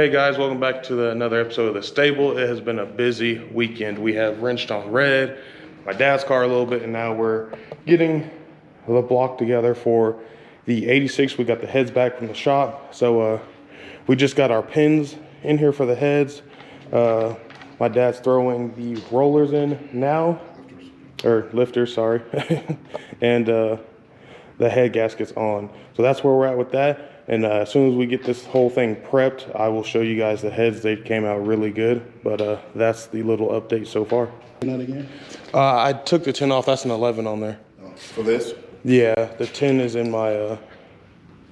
Hey guys, welcome back to another episode of The Stable. It has been a busy weekend. We have wrenched on red, my dad's car a little bit, and now we're getting the block together for the 86. We got the heads back from the shop. So we just got our pins in here for the heads. My dad's throwing the rollers in now, or lifters, sorry. And the head gasket's on. So that's where we're at with that. And as soon as we get this whole thing prepped, I will show you guys the heads. They came out really good, but that's the little update so far. That again? I took the 10 off. That's an 11 on there. Oh, for this? Yeah, the 10 is in my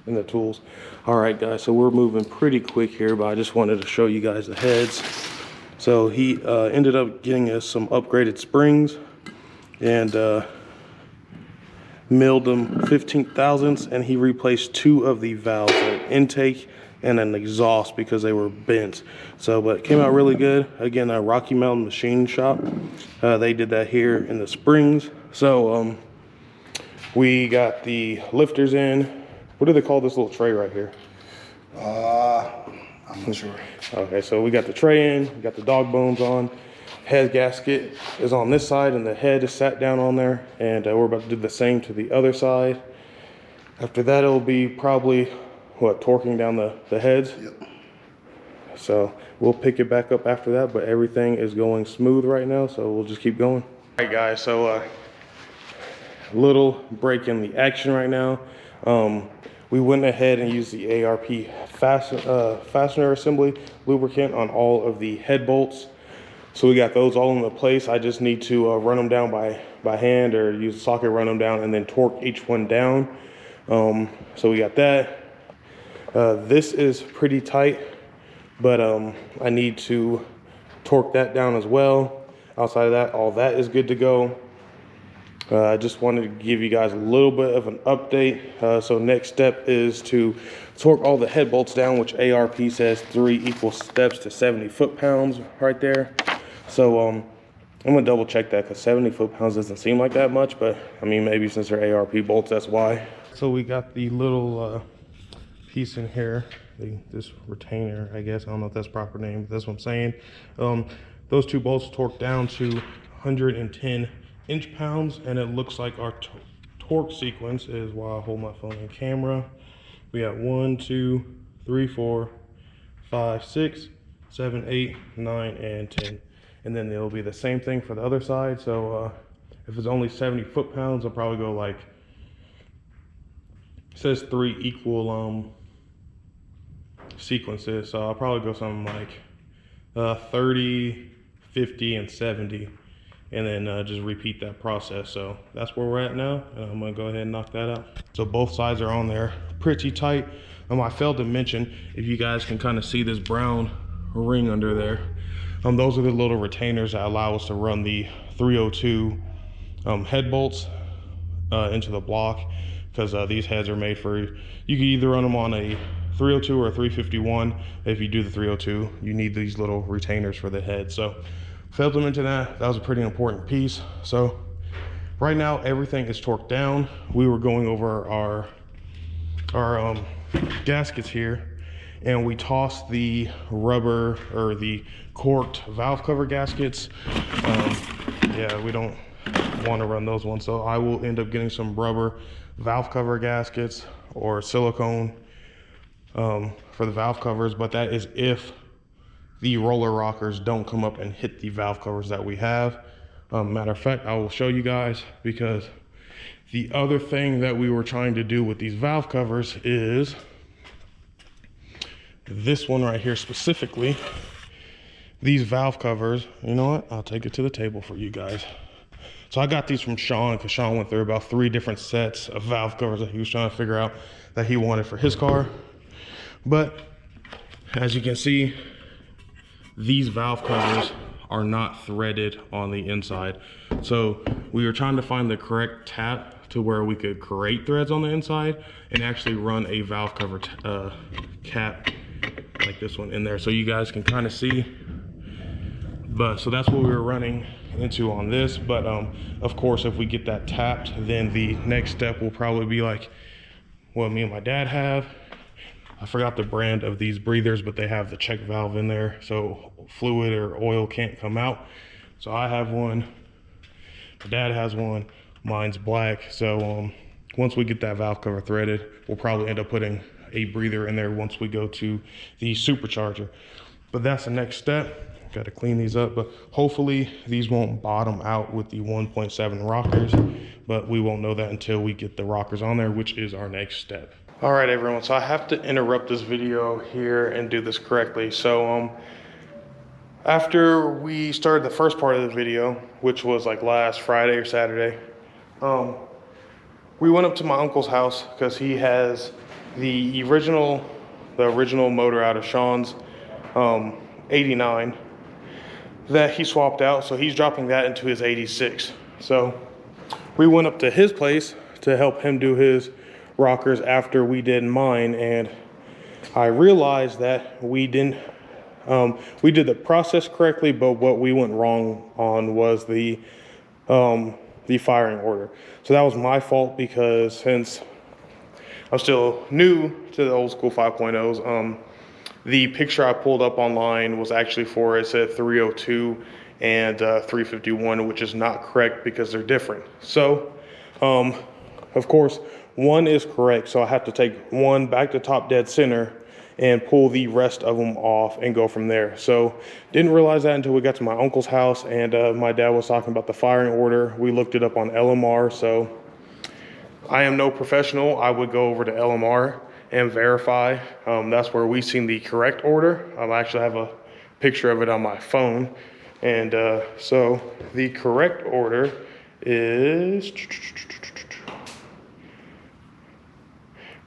in the tools. All right, guys. So we're moving pretty quick here, but I just wanted to show you guys the heads. So he ended up getting us some upgraded springs and milled them 15 thousandths, and he replaced 2 of the valves, an intake and an exhaust, because they were bent. So, but it came out really good. Again, Rocky Mountain Machine Shop, they did that here in the springs. So we got the lifters in. What do they call this little tray right here? I'm not sure. Okay, so we got the tray in, we got the dog bones on. Head gasket is on this side and the head is sat down on there, and we're about to do the same to the other side. After that, it'll be probably torquing down the heads. Yep. So we'll pick it back up after that, but everything is going smooth right now, so we'll just keep going. All right, guys, so a little break in the action right now. We went ahead and used the ARP fastener assembly lubricant on all of the head bolts. So we got those all in the place. I just need to run them down by hand, or use a socket, run them down, and then torque each one down. So we got that. This is pretty tight, but I need to torque that down as well. Outside of that, all that is good to go. I just wanted to give you guys a little bit of an update. So next step is to torque all the head bolts down, which ARP says 3 equal steps to 70 foot-pounds right there. So I'm gonna double check that, because 70 foot-pounds doesn't seem like that much, but I mean, maybe since they're ARP bolts, that's why. So we got the little piece in here, this retainer, I guess. I don't know if that's the proper name, but that's what I'm saying. Those 2 bolts torqued down to 110 inch-pounds, and it looks like our torque sequence is, while I hold my phone and camera, we got 1, 2, 3, 4, 5, 6, 7, 8, 9, and 10. And then it'll be the same thing for the other side. So if it's only 70 foot-pounds, I'll probably go like, it says 3 equal sequences. So I'll probably go something like 30, 50, and 70. And then just repeat that process. So that's where we're at now. And I'm gonna go ahead and knock that out. So both sides are on there pretty tight. I failed to mention, if you guys can kind of see this brown ring under there, those are the little retainers that allow us to run the 302 head bolts into the block, because these heads are made for, you can either run them on a 302 or a 351. If you do the 302, you need these little retainers for the head. So failed to mention that. That was a pretty important piece. So right now everything is torqued down. We were going over our gaskets here, and we tossed the rubber, or the corked valve cover gaskets. Yeah, we don't want to run those ones, so I will end up getting some rubber valve cover gaskets or silicone for the valve covers, but that is if the roller rockers don't come up and hit the valve covers that we have. Matter of fact, I will show you guys, because the other thing that we were trying to do with these valve covers is this one right here specifically. These valve covers, you know what? I'll take it to the table for you guys. So I got these from Sean, because Sean went through about 3 different sets of valve covers that he was trying to figure out that he wanted for his car. But as you can see, these valve covers are not threaded on the inside. So we were trying to find the correct tap to where we could create threads on the inside and actually run a valve cover cap like this one in there, so you guys can kind of see. But so that's what we were running into on this. But of course, if we get that tapped, then the next step will probably be like what me and my dad have. I forgot the brand of these breathers, but they have the check valve in there, so fluid or oil can't come out. So I have one, my dad has one, mine's black. So once we get that valve cover threaded, we'll probably end up putting a breather in there once we go to the supercharger. But that's the next step. Got to clean these up, but hopefully these won't bottom out with the 1.7 rockers, but we won't know that until we get the rockers on there, which is our next step. All right, everyone, so I have to interrupt this video here and do this correctly. So after we started the first part of the video, which was like last Friday or Saturday, we went up to my uncle's house because he has the original motor out of Sean's 89 that he swapped out, so he's dropping that into his 86. So we went up to his place to help him do his rockers after we did mine, and I realized that we did the process correctly, but what we went wrong on was the firing order. So that was my fault, because since I'm still new to the old school 5.0s, the picture I pulled up online was actually for, it said 302 and 351, which is not correct because they're different. So, of course, one is correct. So I have to take one back to top dead center and pull the rest of them off and go from there. So didn't realize that until we got to my uncle's house, and my dad was talking about the firing order. We looked it up on LMR. So I am no professional. I would go over to LMR and verify. That's where we seen the correct order. I actually have a picture of it on my phone. And so the correct order is,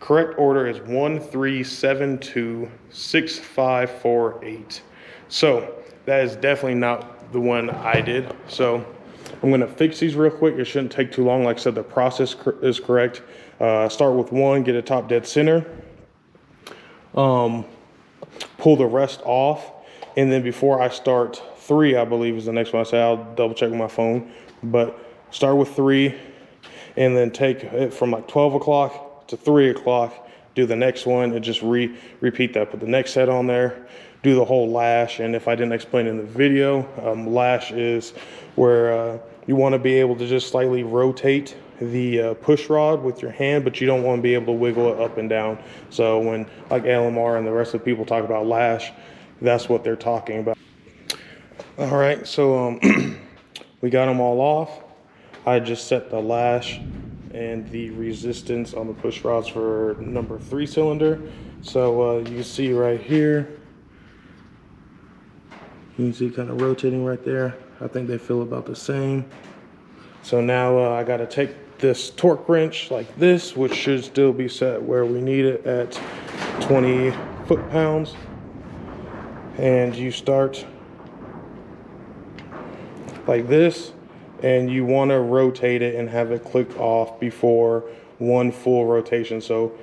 correct order is 13726548. So that is definitely not the one I did. So I'm gonna fix these real quick. It shouldn't take too long. Like I said, the process is correct. Start with one, get a top dead center, pull the rest off, and then before I start, 3 I believe is the next one. I say I'll double check with my phone, but start with 3, and then take it from like 12 o'clock to 3 o'clock, do the next one, and just repeat that. Put the next set on there, do the whole lash. And if I didn't explain in the video, lash is where you want to be able to just slightly rotate the push rod with your hand, but you don't want to be able to wiggle it up and down. So when like LMR and the rest of the people talk about lash, that's what they're talking about. All right, so we got them all off. I just set the lash and the resistance on the push rods for number 3 cylinder. So you can see right here, you can see kind of rotating right there. I think they feel about the same. So now I got to take this torque wrench like this, which should still be set where we need it at 20 foot-pounds. And you start like this, and you want to rotate it and have it click off before one full rotation. So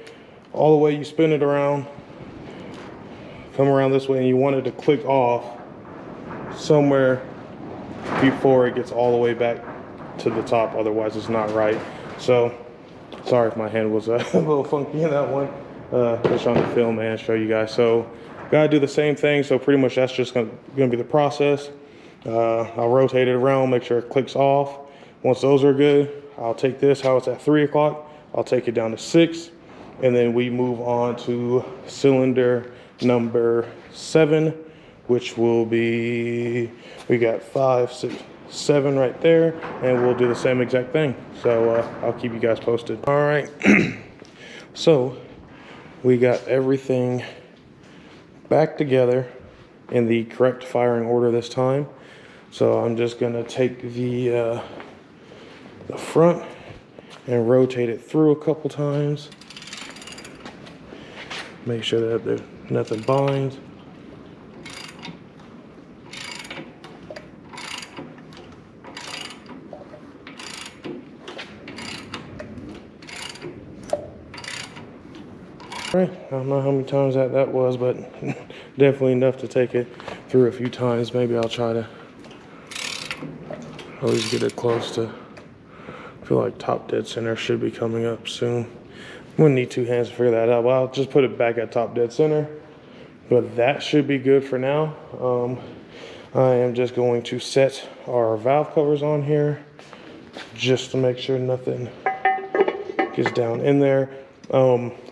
all the way you spin it around, come around this way, and you want it to click off somewhere before it gets all the way back to the top, otherwise it's not right. So sorry if my hand was a little funky in that one. Just trying to film and show you guys. So gotta do the same thing. So pretty much that's just gonna be the process. I'll rotate it around, make sure it clicks off. Once those are good, I'll take this, how it's at 3 o'clock, I'll take it down to 6, and then we move on to cylinder number 7, which will be, we got 5, 6, 7 right there, and we'll do the same exact thing. So I'll keep you guys posted. All right, so we got everything back together in the correct firing order this time. So I'm just gonna take the front and rotate it through a couple times. Make sure that nothing binds. Right, I don't know how many times that was, but definitely enough to take it through a few times. Maybe I'll try to always get it close to, I feel like top dead center should be coming up soon. I'm gonna need 2 hands to figure that out. Well, I'll just put it back at top dead center. But that should be good for now. I am just going to set our valve covers on here just to make sure nothing gets down in there.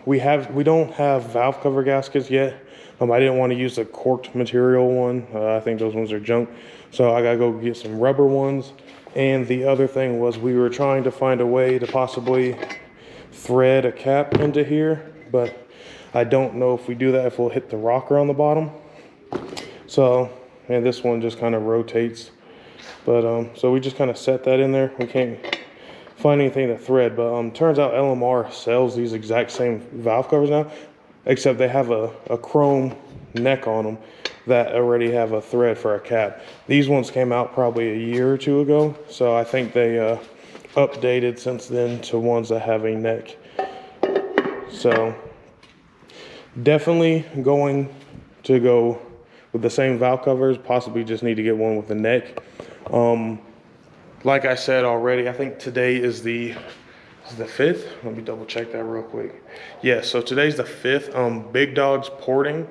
We don't have valve cover gaskets yet. I didn't want to use the corked material one. I think those ones are junk. So I gotta go get some rubber ones. And the other thing was we were trying to find a way to possibly thread a cap into here, but I don't know if we do that, if we'll hit the rocker on the bottom. So, and this one just kind of rotates. But, so we just kind of set that in there. We can't find anything to thread, but turns out LMR sells these exact same valve covers now, except they have a chrome neck on them that already have a thread for a cap. These ones came out probably a year or 2 ago, so I think they updated since then to ones that have a neck. So definitely going to go with the same valve covers, possibly just need to get one with a neck. Like I said already, I think today is the 5th. Let me double check that real quick. Yeah, so today's the 5th. Big Dog's Porting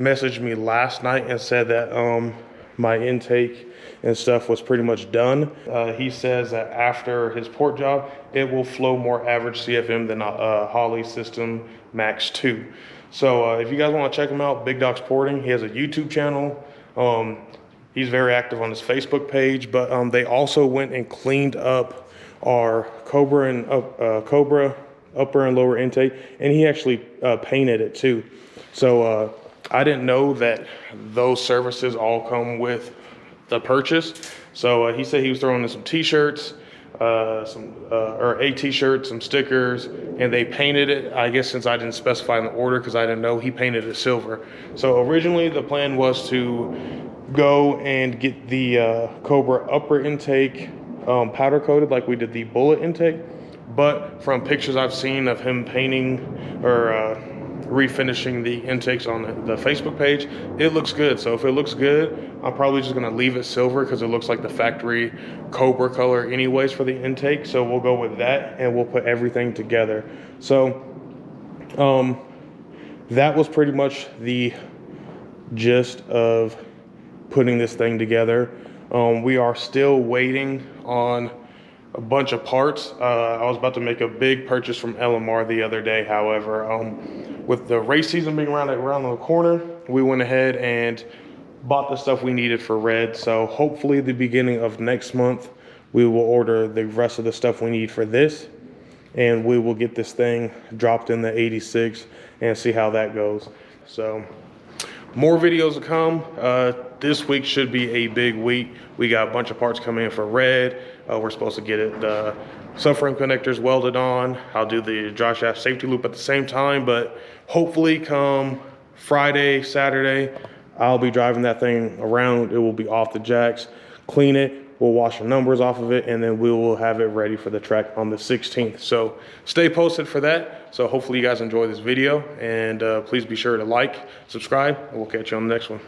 messaged me last night and said that my intake and stuff was pretty much done. He says that after his port job, it will flow more average CFM than a Holley System Max 2. So if you guys want to check him out, Big Dog's Porting, he has a YouTube channel. He's very active on his Facebook page, but they also went and cleaned up our Cobra upper and lower intake, and he actually painted it too. So I didn't know that those services all come with the purchase. So he said he was throwing in some t-shirts, or a t-shirt, some stickers, and they painted it. I guess since I didn't specify in the order because I didn't know, he painted it silver. So originally the plan was to go and get the Cobra upper intake powder coated like we did the Bullet intake, but from pictures I've seen of him painting or refinishing the intakes on the Facebook page, it looks good. So if it looks good, I'm probably just gonna leave it silver because it looks like the factory Cobra color anyways for the intake. So we'll go with that and we'll put everything together. So that was pretty much the gist of putting this thing together. We are still waiting on a bunch of parts. I was about to make a big purchase from LMR the other day. However, with the race season being around the corner, we went ahead and bought the stuff we needed for red. So hopefully the beginning of next month, we will order the rest of the stuff we need for this, and we will get this thing dropped in the 86 and see how that goes. So more videos to come. This week should be a big week. We got a bunch of parts coming in for red. We're supposed to get it, subframe connectors welded on. I'll do the drive shaft safety loop at the same time, but hopefully come Friday, Saturday, I'll be driving that thing around. It will be off the jacks, clean it. We'll wash the numbers off of it, and then we will have it ready for the track on the 16th. So stay posted for that. So hopefully you guys enjoy this video, and please be sure to like, subscribe, and we'll catch you on the next one.